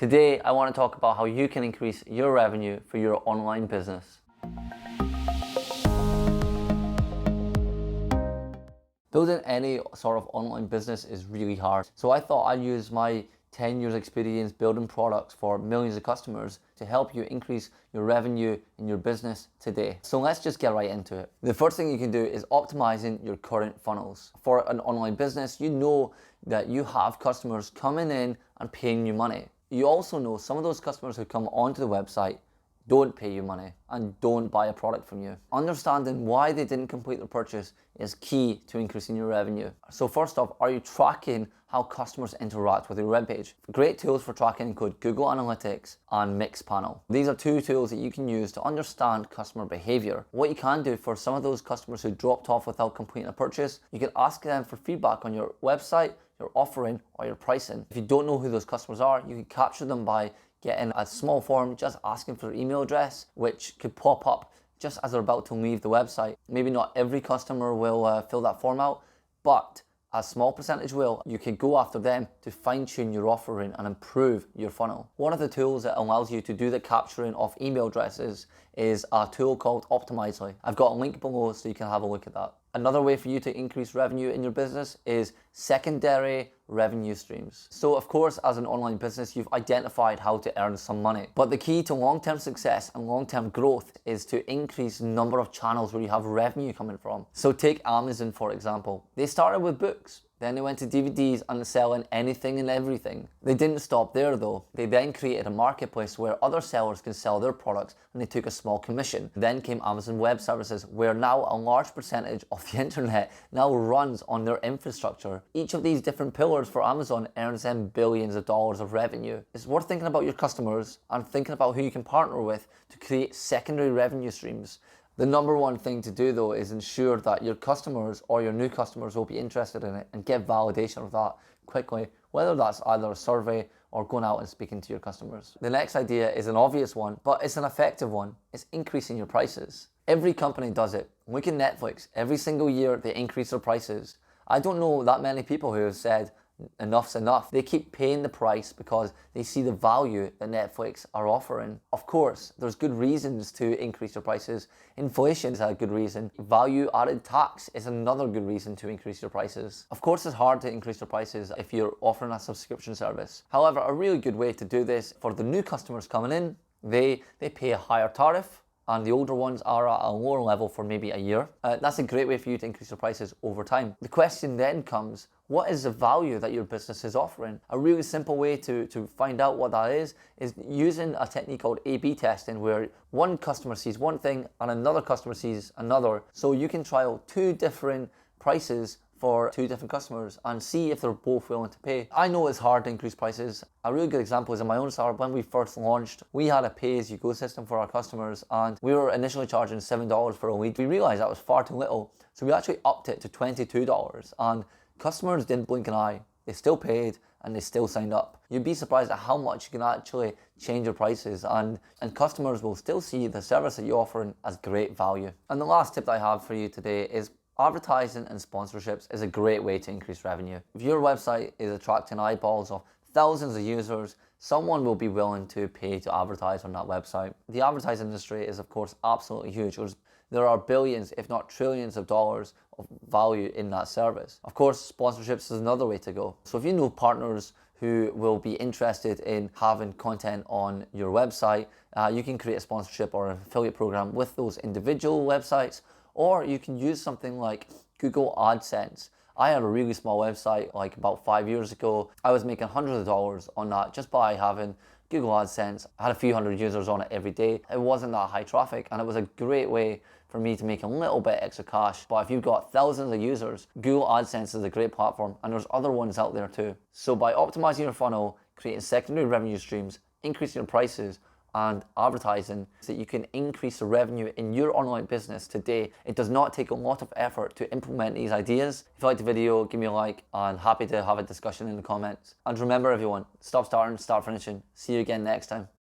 Today, I want to talk about how you can increase your revenue for your online business. Building any sort of online business is really hard. So I thought I'd use my 10 years experience building products for millions of customers to help you increase your revenue in your business today. So let's just get right into it. The first thing you can do is optimizing your current funnels. For an online business, you know that you have customers coming in and paying you money. You also know some of those customers who come onto the website don't pay you money and don't buy a product from you. Understanding why they didn't complete their purchase is key to increasing your revenue. So first off, are you tracking how customers interact with your webpage? Great tools for tracking include Google Analytics and Mixpanel. These are two tools that you can use to understand customer behavior. What you can do for some of those customers who dropped off without completing a purchase, you can ask them for feedback on your website, your offering, or your pricing. If you don't know who those customers are, you can capture them by getting a small form, just asking for their email address, which could pop up just as they're about to leave the website. Maybe not every customer will fill that form out, but a small percentage will. You can go after them to fine tune your offering and improve your funnel. One of the tools that allows you to do the capturing of email addresses is a tool called Optimizely. I've got a link below so you can have a look at that. Another way for you to increase revenue in your business is secondary revenue streams. So of course, as an online business, you've identified how to earn some money. But the key to long-term success and long-term growth is to increase the number of channels where you have revenue coming from. So take Amazon, for example. They started with books. Then they went to DVDs and selling anything and everything. They didn't stop there though. They then created a marketplace where other sellers can sell their products and they took a small commission. Then came Amazon Web Services, where now a large percentage of the internet now runs on their infrastructure. Each of these different pillars for Amazon earns them billions of dollars of revenue. It's worth thinking about your customers and thinking about who you can partner with to create secondary revenue streams. The number one thing to do though is ensure that your customers or your new customers will be interested in it and get validation of that quickly, whether that's either a survey or going out and speaking to your customers. The next idea is an obvious one, but it's an effective one. It's increasing your prices. Every company does it. Look at Netflix. Every single year they increase their prices. I don't know that many people who have said enough's enough. They keep paying the price because they see the value that Netflix are offering. Of course, there's good reasons to increase your prices. Inflation is a good reason. Value added tax is another good reason to increase your prices. Of course, it's hard to increase your prices if you're offering a subscription service. However, a really good way to do this for the new customers coming in, they pay a higher tariff, and the older ones are at a lower level for maybe a year. That's a great way for you to increase your prices over time. The question then comes, what is the value that your business is offering? A really simple way to find out what that is using a technique called A/B testing, where one customer sees one thing and another customer sees another. So you can trial two different prices for two different customers and see if they're both willing to pay. I know it's hard to increase prices. A really good example is in my own startup. When we first launched, we had a pay-as-you-go system for our customers, and we were initially charging $7 for a lead. We realized that was far too little, so we actually upped it to $22, and customers didn't blink an eye. They still paid and they still signed up. You'd be surprised at how much you can actually change your prices, and customers will still see the service that you're offering as great value. And the last tip that I have for you today is advertising and sponsorships is a great way to increase revenue. If your website is attracting eyeballs of thousands of users, someone will be willing to pay to advertise on that website. The advertising industry is of course absolutely huge. There are billions, if not trillions of dollars of value in that service. Of course, sponsorships is another way to go. So if you know partners who will be interested in having content on your website, you can create a sponsorship or an affiliate program with those individual websites, or you can use something like Google AdSense. I had a really small website like about 5 years ago. I was making hundreds of dollars on that just by having Google AdSense. I had a few hundred users on it every day. It wasn't that high traffic, and it was a great way for me to make a little bit extra cash. But if you've got thousands of users, Google AdSense is a great platform, and there's other ones out there too. So by optimizing your funnel, creating secondary revenue streams, increasing your prices, and advertising, so that you can increase the revenue in your online business today. It does not take a lot of effort to implement these ideas. If you liked the video, give me a like, and happy to have a discussion in the comments. And remember everyone, stop starting, start finishing. See you again next time.